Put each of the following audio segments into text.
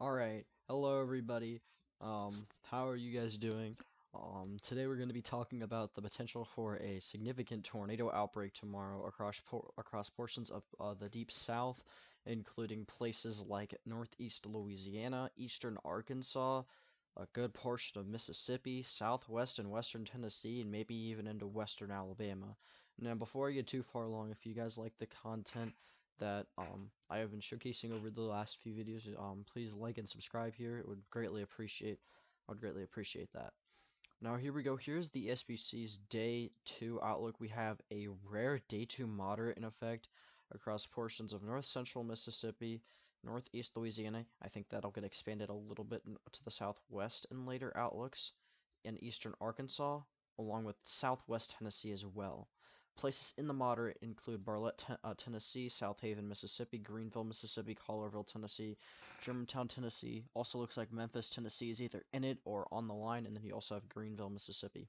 Alright, hello everybody. How are you guys doing? Today we're going to be talking about the potential for a significant tornado outbreak tomorrow across portions of the deep south, including places like northeast Louisiana, eastern Arkansas, a good portion of Mississippi, southwest and western Tennessee, and maybe even into western Alabama. Now, before I get too far along, if you guys like the content that I have been showcasing over the last few videos, please like and subscribe here. It would greatly appreciate I would greatly appreciate that. Now here we go. Here's the SPC's day 2 outlook. We have a rare day 2 moderate in effect across portions of north central Mississippi, northeast Louisiana. I think that'll get expanded a little bit to the southwest in later outlooks, in eastern Arkansas, along with southwest Tennessee as well. Places in the moderate include Barlett, Tennessee, South Haven, Mississippi, Greenville, Mississippi, Collierville, Tennessee, Germantown, Tennessee. Also looks like Memphis, Tennessee is either in it or on the line, and then you also have Greenville, Mississippi.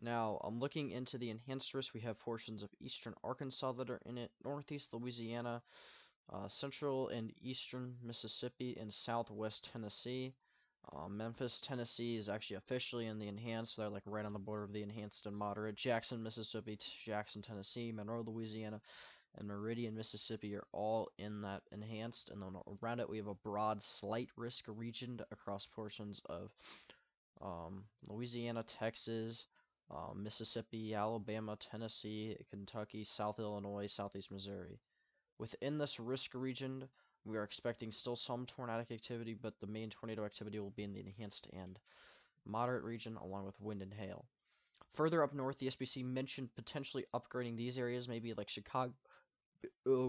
Now, I'm looking into the enhanced risk. We have portions of eastern Arkansas that are in it, northeast Louisiana, central and eastern Mississippi, and southwest Tennessee. Memphis, Tennessee is actually officially in the enhanced. They're like right on the border of the enhanced and moderate. Jackson, Mississippi, Jackson, Tennessee, Monroe, Louisiana, and Meridian, Mississippi are all in that enhanced. And then around it, we have a broad slight risk region across portions of Louisiana, Texas, Mississippi, Alabama, Tennessee, Kentucky, South Illinois, Southeast Missouri. Within this risk region, we are expecting still some tornadic activity, but the main tornado activity will be in the enhanced and moderate region, along with wind and hail. Further up north, the SBC mentioned potentially upgrading these areas, maybe like Chicago,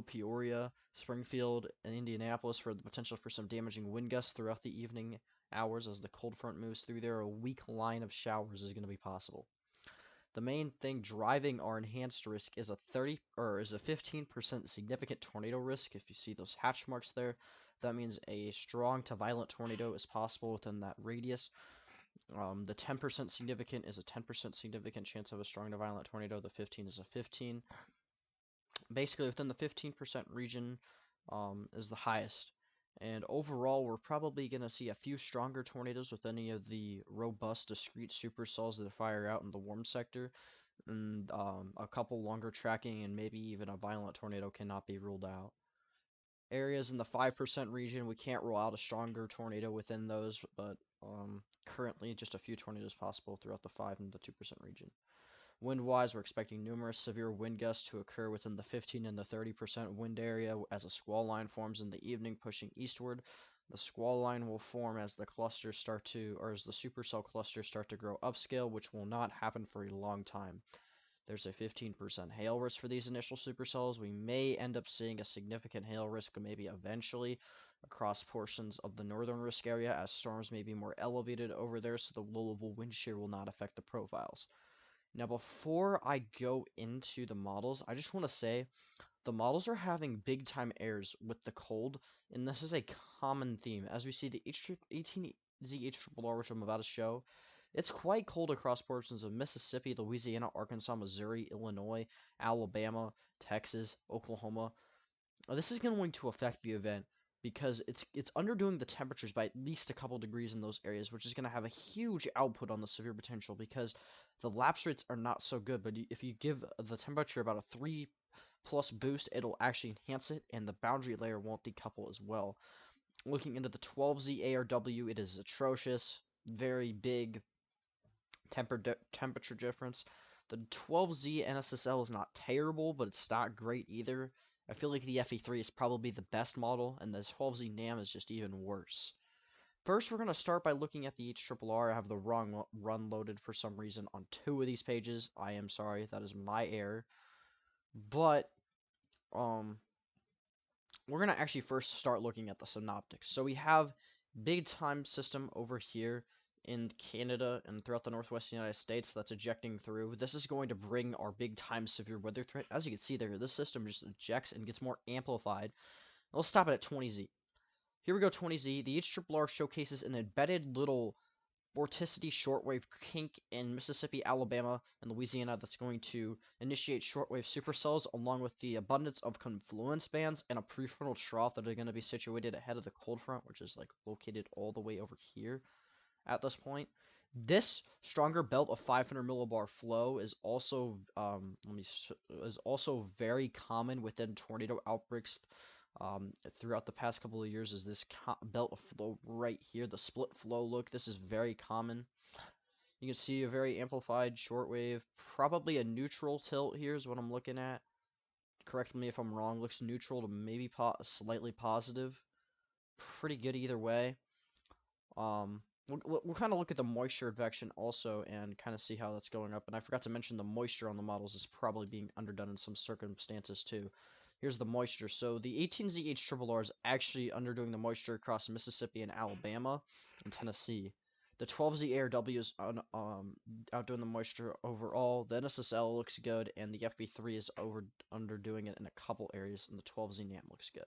Peoria, Springfield, and Indianapolis, for the potential for some damaging wind gusts throughout the evening hours as the cold front moves through there. A weak line of showers is going to be possible. The main thing driving our enhanced risk is a 15% significant tornado risk. If you see those hatch marks there, that means a strong to violent tornado is possible within that radius. The 10% significant is a 10% significant chance of a strong to violent tornado. The 15 is a 15. Basically, within the 15% region is the highest. And overall, we're probably going to see a few stronger tornadoes with any of the robust, discrete supercells that fire out in the warm sector. And a couple longer tracking and maybe even a violent tornado cannot be ruled out. Areas in the 5% region, we can't rule out a stronger tornado within those, but currently just a few tornadoes possible throughout the 5 and the 2% region. Wind-wise, we're expecting numerous severe wind gusts to occur within the 15 and the 30% wind area as a squall line forms in the evening, pushing eastward. The squall line will form as the clusters start to, or as the supercell clusters start to grow upscale, which will not happen for a long time. There's a 15% hail risk for these initial supercells. We may end up seeing a significant hail risk maybe eventually across portions of the northern risk area as storms may be more elevated over there, so the low-level wind shear will not affect the profiles. Now, before I go into the models, I just want to say the models are having big time errors with the cold, and this is a common theme. As we see the 18ZHRRR, which I'm about to show, it's quite cold across portions of Mississippi, Louisiana, Arkansas, Missouri, Illinois, Alabama, Texas, Oklahoma. This is going to affect the event because it's underdoing the temperatures by at least a couple degrees in those areas, which is going to have a huge output on the severe potential because the lapse rates are not so good. But if you give the temperature about a 3+ boost, it'll actually enhance it, and the boundary layer won't decouple as well. Looking into the 12Z ARW, it is atrocious, very big temperature difference. The 12Z NSSL is not terrible, but it's not great either. I feel like the FE3 is probably the best model, and the 12Z NAM is just even worse. First, we're going to start by looking at the HRRR. I have the wrong run loaded for some reason on 2 of these pages. I am sorry, that is my error. But, we're going to actually first start looking at the synoptics. So we have big time system over here in Canada and throughout the northwest United States that's ejecting through. This is going to bring our big time severe weather threat. As you can see there, this system just ejects and gets more amplified. We'll stop it at 20Z. Here we go, 20Z. The HRRR showcases an embedded little vorticity shortwave kink in Mississippi, Alabama, and Louisiana that's going to initiate shortwave supercells, along with the abundance of confluence bands and a prefrontal trough that are going to be situated ahead of the cold front, which is like located all the way over here at this point. This stronger belt of 500 millibar flow is also is also very common within tornado outbreaks throughout the past couple of years. Is this belt of flow right here, the split flow look? This is very common. You can see a very amplified shortwave, probably a neutral tilt here is what I'm looking at. Correct me if I'm wrong. Looks neutral to maybe slightly positive. Pretty good either way. We'll kind of look at the moisture advection also and kind of see how that's going up. And I forgot to mention the moisture on the models is probably being underdone in some circumstances too. Here's the moisture. So the 18ZH is actually underdoing the moisture across Mississippi and Alabama and Tennessee. The 12Z is outdoing the moisture overall. The NSSL looks good, and the FV3 is underdoing it in a couple areas, and the 12Z NAM looks good.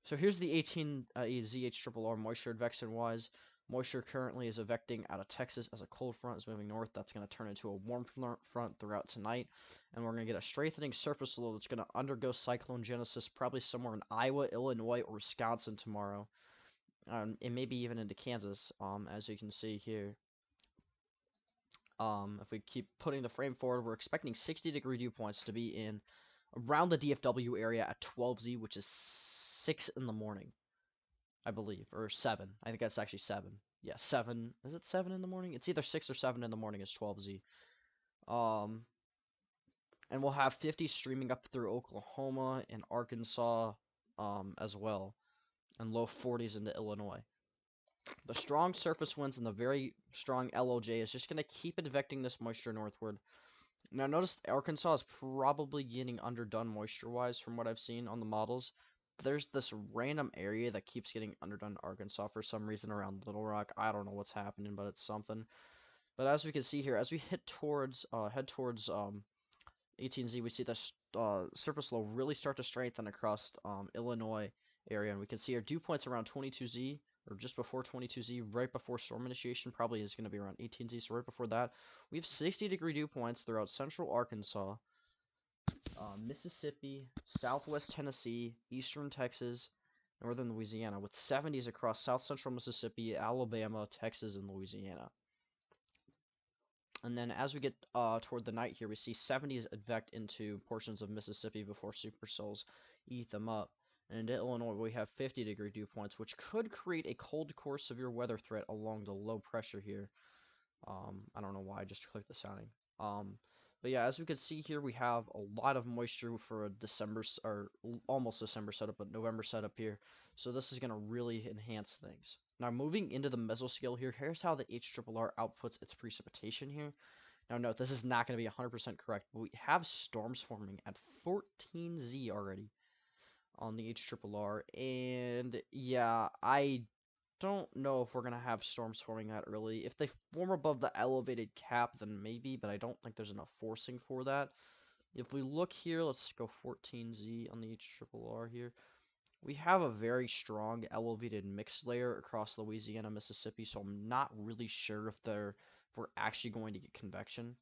So here's the 18ZH moisture advection wise. Moisture currently is evecting out of Texas as a cold front is moving north. That's going to turn into a warm front throughout tonight. And we're going to get a strengthening surface low that's going to undergo cyclone genesis probably somewhere in Iowa, Illinois, or Wisconsin tomorrow. And maybe even into Kansas, as you can see here. If we keep putting the frame forward, we're expecting 60-degree dew points to be in around the DFW area at 12Z, which is 6 in the morning. I believe, or 7. I think that's actually 7. Yeah, 7. Is it 7 in the morning? It's either 6 or 7 in the morning is 12Z. And we'll have 50 streaming up through Oklahoma and Arkansas as well, and low 40s into Illinois. The strong surface winds and the very strong LOJ is just going to keep advecting this moisture northward. Now, notice Arkansas is probably getting underdone moisture-wise from what I've seen on the models. There's this random area that keeps getting underdone Arkansas for some reason around Little Rock. I don't know what's happening, but it's something. But as we can see here, as we head towards 18Z, we see the surface low really start to strengthen across Illinois area, and we can see our dew points around 22Z, or just before 22Z, right before storm initiation, probably is going to be around 18Z, so right before that, we have 60-degree dew points throughout central Arkansas, Mississippi, southwest Tennessee, eastern Texas, northern Louisiana, with 70s across south central Mississippi, Alabama, Texas, and Louisiana. And then as we get toward the night here, we see 70s advect into portions of Mississippi before supercells eat them up. And in Illinois, we have 50-degree dew points, which could create a cold core severe weather threat along the low pressure here. I don't know why I just clicked the sounding. But yeah, as we can see here, we have a lot of moisture for a December, or almost December setup, but November setup here. So this is going to really enhance things. Now moving into the mesoscale here, here's how the HRRR outputs its precipitation here. Now note, this is not going to be 100% correct, but we have storms forming at 14Z already on the HRRR. And yeah, I don't know if we're going to have storms forming that early. If they form above the elevated cap, then maybe, but I don't think there's enough forcing for that. If we look here, let's go 14Z on the HRRR here. We have a very strong elevated mixed layer across Louisiana, Mississippi, so I'm not really sure if we're actually going to get convection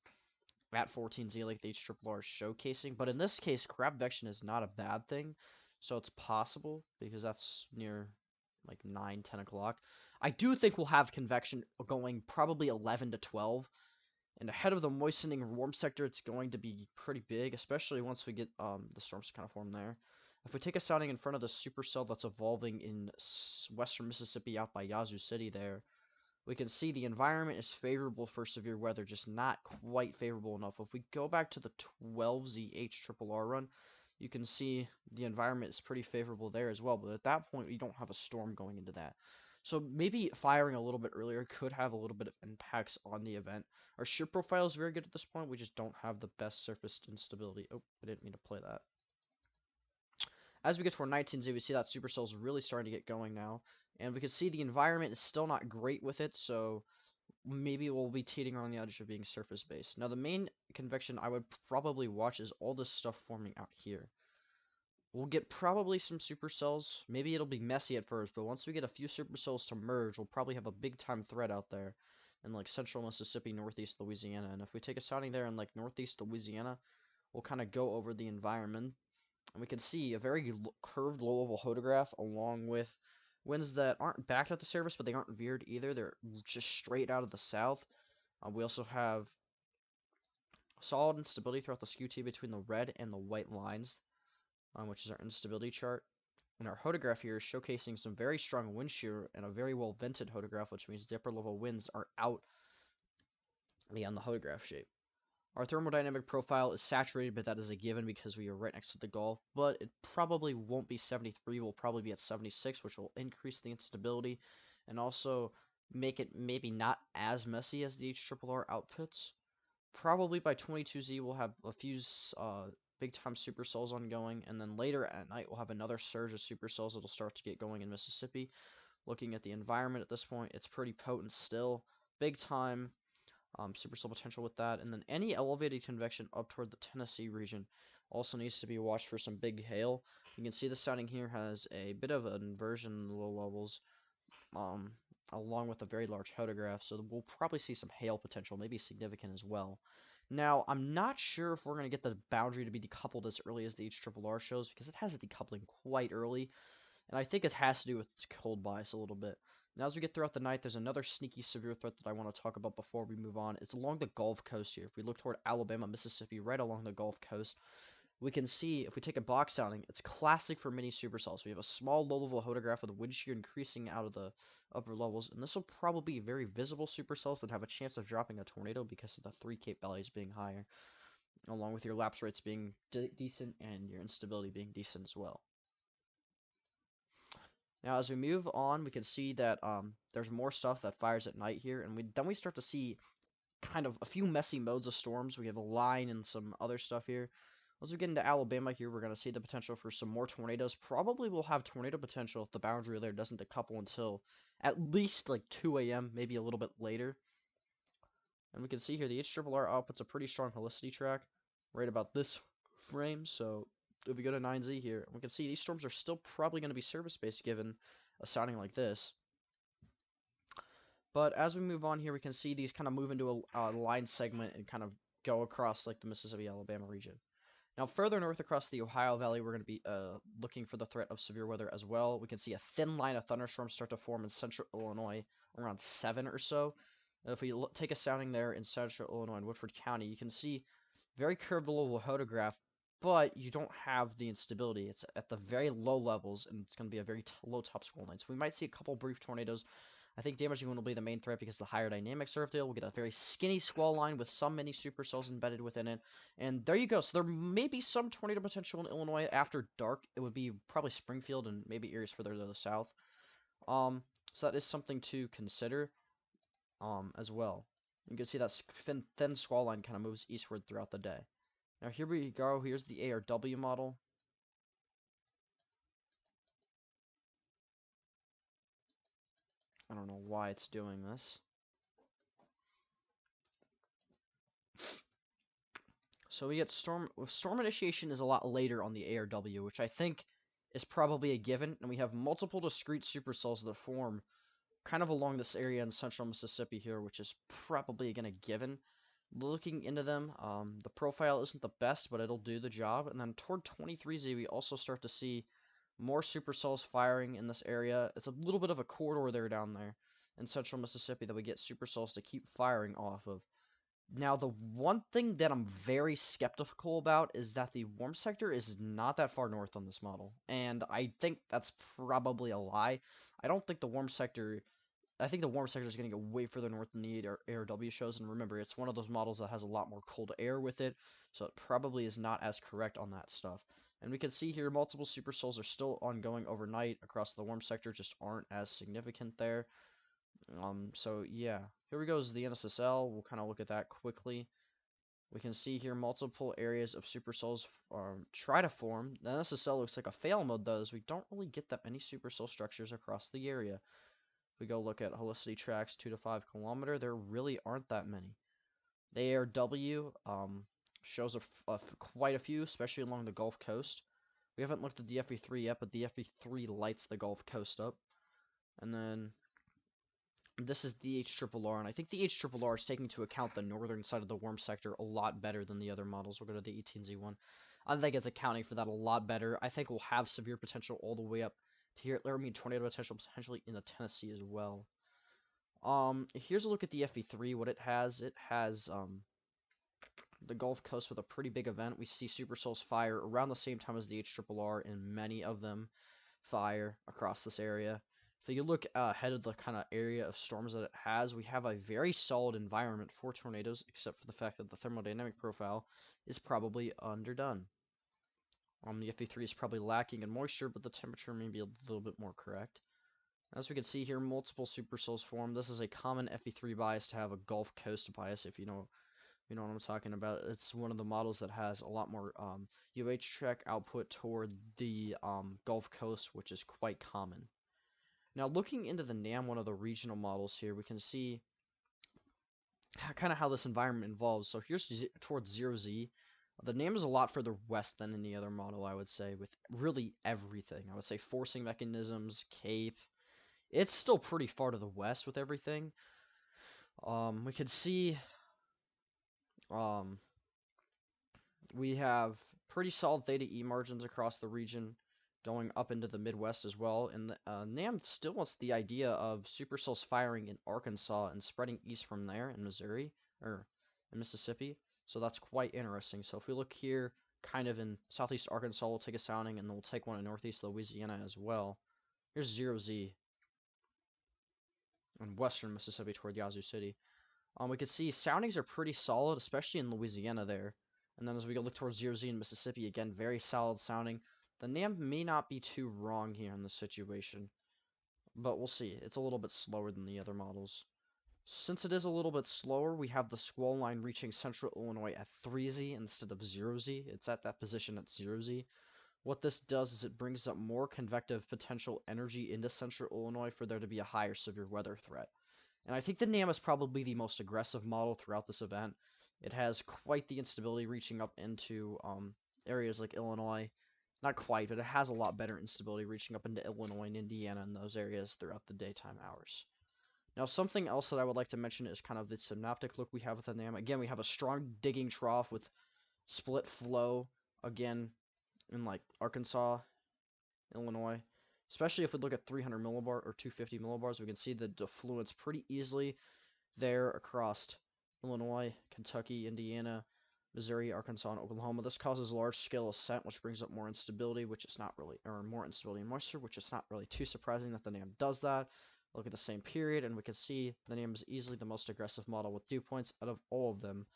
at 14Z like the HRRR is showcasing. But in this case, convection is not a bad thing, so it's possible because that's near like 9, 10 o'clock. I do think we'll have convection going probably 11 to 12. And ahead of the moistening warm sector, it's going to be pretty big, especially once we get the storms to kind of form there. If we take a sounding in front of the supercell that's evolving in western Mississippi out by Yazoo City there, we can see the environment is favorable for severe weather, just not quite favorable enough. If we go back to the 12ZH run, you can see the environment is pretty favorable there as well, but at that point, we don't have a storm going into that. So maybe firing a little bit earlier could have a little bit of impacts on the event. Our shear profile is very good at this point. We just don't have the best surface instability. Oh, I didn't mean to play that. As we get to our 19Z, we see that supercell is really starting to get going now. And we can see the environment is still not great with it, so maybe we'll be teetering on the edge of being surface-based. Now, the main convection I would probably watch is all this stuff forming out here. We'll get probably some supercells. Maybe it'll be messy at first, but once we get a few supercells to merge, we'll probably have a big time threat out there in like central Mississippi, northeast Louisiana. And if we take a sounding there in like northeast Louisiana, we'll kind of go over the environment, and we can see a very curved low-level hodograph along with winds that aren't backed at the surface, but they aren't veered either. They're just straight out of the south. We also have solid instability throughout the skew T between the red and the white lines, which is our instability chart. And our hodograph here is showcasing some very strong wind shear and a very well vented hodograph, which means the upper level winds are out beyond the hodograph shape. Our thermodynamic profile is saturated, but that is a given because we are right next to the Gulf. But it probably won't be 73. We'll probably be at 76, which will increase the instability and also make it maybe not as messy as the HRRR outputs. Probably by 22Z, we'll have a few big time supercells ongoing, and then later at night, we'll have another surge of supercells that'll start to get going in Mississippi. Looking at the environment at this point, it's pretty potent still. Big time supercell potential with that. And then any elevated convection up toward the Tennessee region also needs to be watched for some big hail. You can see the sounding here has a bit of an inversion in the low levels, um, along with a very large hodograph, so we'll probably see some hail potential, maybe significant as well. Now, I'm not sure if we're going to get the boundary to be decoupled as early as the HRRR shows, because it has a decoupling quite early, and I think it has to do with its cold bias a little bit. Now, as we get throughout the night, there's another sneaky severe threat that I want to talk about before we move on. It's along the Gulf Coast here. If we look toward Alabama, Mississippi, right along the Gulf Coast, we can see, if we take a box sounding, it's classic for mini supercells. We have a small low-level hodograph with wind shear increasing out of the upper levels, and this will probably be very visible supercells that have a chance of dropping a tornado because of the 3 Cape values being higher, along with your lapse rates being decent and your instability being decent as well. Now, as we move on, we can see that there's more stuff that fires at night here, and then we start to see kind of a few messy modes of storms. We have a line and some other stuff here. Once we get into Alabama here, we're going to see the potential for some more tornadoes. Probably we'll have tornado potential if the boundary there doesn't decouple until at least like 2 a.m., maybe a little bit later. And we can see here the HRRR outputs a pretty strong helicity track right about this frame. So if we go to 9Z here, we can see these storms are still probably going to be service-based given a sounding like this. But as we move on here, we can see these kind of move into a line segment and kind of go across like the Mississippi-Alabama region. Now, further north across the Ohio Valley, we're going to be looking for the threat of severe weather as well. We can see a thin line of thunderstorms start to form in central Illinois around 7 or so. And if we take a sounding there in central Illinois and Woodford County, you can see very curved low hodograph, but you don't have the instability. It's at the very low levels, and it's going to be a very low top squall line. So we might see a couple brief tornadoes. I think damaging one will be the main threat because the higher dynamic surf deal will get a very skinny squall line with some mini supercells embedded within it. And there you go. So there may be some tornado potential in Illinois after dark. It would be probably Springfield and maybe areas further to the south. So that is something to consider as well. You can see that thin squall line kind of moves eastward throughout the day. Now here we go. Here's the ARW model. I don't know why it's doing this. So we get storm initiation is a lot later on the ARW, which I think is probably a given, and we have multiple discrete supercells that form kind of along this area in central Mississippi here, which is probably again a given. Looking into them, the profile isn't the best, but it'll do the job. And then toward 23Z, we also start to see more supercells firing in this area. It's a little bit of a corridor there down there in central Mississippi that we get supercells to keep firing off of. Now, the one thing that I'm very skeptical about is that the warm sector is not that far north on this model, and I think that's probably a lie. I don't think the warm sector I think the warm sector is going to go way further north than the ARW shows, and remember, it's one of those models that has a lot more cold air with it, so it probably is not as correct on that stuff. And we can see here multiple supercells are still ongoing overnight across the warm sector, just aren't as significant there. So yeah, here we go is the NSSL. We'll kind of look at that quickly. We can see here multiple areas of supercells try to form. The NSSL looks like a fail mode does. We don't really get that many supercell structures across the area. If we go look at helicity tracks 2 to 5 kilometer, there really aren't that many. The ARW shows quite a few, especially along the Gulf Coast. We haven't looked at the FE3 yet, but the FE3 lights the Gulf Coast up. And then this is the HRRR, and I think the HRRR is taking into account the northern side of the warm sector a lot better than the other models. We'll go to the 18Z1. I think it's accounting for that a lot better. I think we'll have severe potential all the way up to here. I mean, tornado potential potentially in the Tennessee as well. Here's a look at the FE3. What it has the Gulf Coast with a pretty big event. We see supercells fire around the same time as the HRRR, and many of them fire across this area. If you look ahead of the kind of area of storms that it has, we have a very solid environment for tornadoes, except for the fact that the thermodynamic profile is probably underdone. The FE3 is probably lacking in moisture, but the temperature may be a little bit more correct. As we can see here, multiple supercells form. This is a common FE3 bias to have a Gulf Coast bias, if you know what I'm talking about. It's one of the models that has a lot more UH track output toward the Gulf Coast, which is quite common. Now, looking into the NAM, one of the regional models here, we can see kind of how this environment evolves. So here's towards 0Z. The NAM is a lot further west than any other model, I would say, with really everything. I would say forcing mechanisms, cape. It's still pretty far to the west with everything. We could see we have pretty solid theta E margins across the region, going up into the Midwest as well. And NAM still wants the idea of supercells firing in Arkansas and spreading east from there in Missouri or in Mississippi. So that's quite interesting. So if we look here, kind of in southeast Arkansas, we'll take a sounding, and then we'll take one in northeast Louisiana as well. Here's 0Z in western Mississippi toward Yazoo City. We can see soundings are pretty solid, especially in Louisiana there. And then as we go look towards 0Z in Mississippi, again, very solid sounding. The NAM may not be too wrong here in this situation, but we'll see. It's a little bit slower than the other models. Since it is a little bit slower, we have the squall line reaching central Illinois at 3Z instead of 0Z. It's at that position at 0Z. What this does is it brings up more convective potential energy into central Illinois for there to be a higher severe weather threat. And I think the NAM is probably the most aggressive model throughout this event. It has quite the instability reaching up into areas like Illinois. Not quite, but it has a lot better instability reaching up into Illinois and Indiana and those areas throughout the daytime hours. Now, something else that I would like to mention is kind of the synoptic look we have with the NAM. Again, we have a strong digging trough with split flow, again, in like Arkansas, Illinois. Especially if we look at 300 millibar or 250 millibars, we can see the defluence pretty easily there across Illinois, Kentucky, Indiana, Missouri, Arkansas, and Oklahoma. This causes large-scale ascent, which brings up more instability, which is not really, or more instability and moisture, which is not really too surprising that the NAM does that. Look at the same period, and we can see the NAM is easily the most aggressive model with dew points out of all of them.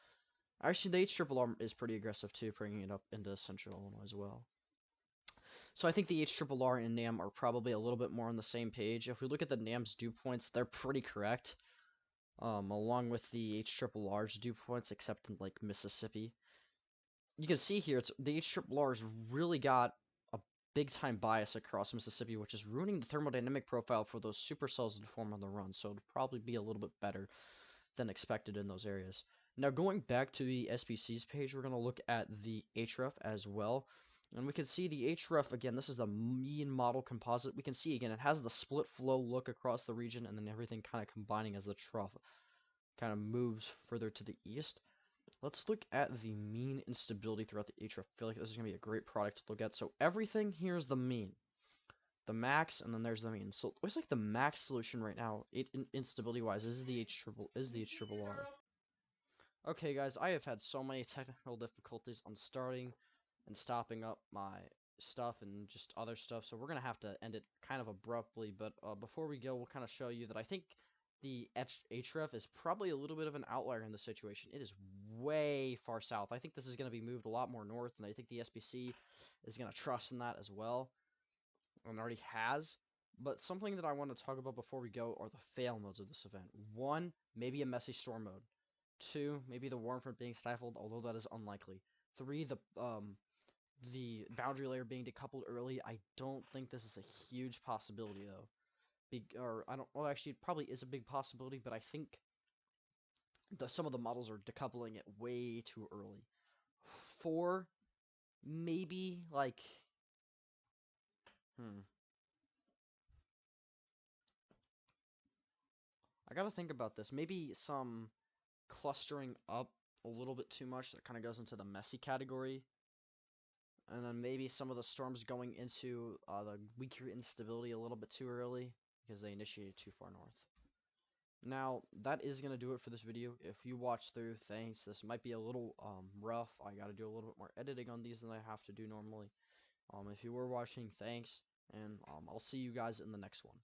Actually, the HRRR is pretty aggressive too, bringing it up into central Illinois as well. So I think the HRRR and NAM are probably a little bit more on the same page. If we look at the NAM's dew points, they're pretty correct, along with the HRRR's dew points, except in like Mississippi. You can see here, the HRRR's really got a big-time bias across Mississippi, which is ruining the thermodynamic profile for those supercells to form on the run. So it'll probably be a little bit better than expected in those areas. Now, going back to the SPC's page, we're going to look at the HREF as well. And we can see the HREF, again, this is the mean model composite. We can see, again, it has the split flow look across the region, and then everything kind of combining as the trough kind of moves further to the east. Let's look at the mean instability throughout the HREF. I feel like this is going to be a great product to look at. So everything here is the mean. The max, and then there's the mean. So it looks like the max solution right now, instability-wise, is the HRRR. Okay, guys, I have had so many technical difficulties on starting and stopping up my stuff and just other stuff, so we're going to have to end it kind of abruptly, but before we go, we'll kind of show you that I think the HREF is probably a little bit of an outlier in the situation. It is way far south. I think this is going to be moved a lot more north, and I think the SBC is going to trust in that as well, and already has. But something that I want to talk about before we go are the fail modes of this event. 1, maybe a messy storm mode. 2, maybe the warm front being stifled, although that is unlikely. 3, the boundary layer being decoupled early. I don't think this is a huge possibility though. Well, actually, it probably is a big possibility, but I think some of the models are decoupling it way too early. 4, maybe like Hmm. I gotta think about this. Maybe some clustering up a little bit too much that kind of goes into the messy category. And then maybe some of the storms going into the weaker instability a little bit too early because they initiated too far north. Now, that is going to do it for this video. If you watch through, thanks. This might be a little rough. I got to do a little bit more editing on these than I have to do normally. If you were watching, thanks. And I'll see you guys in the next one.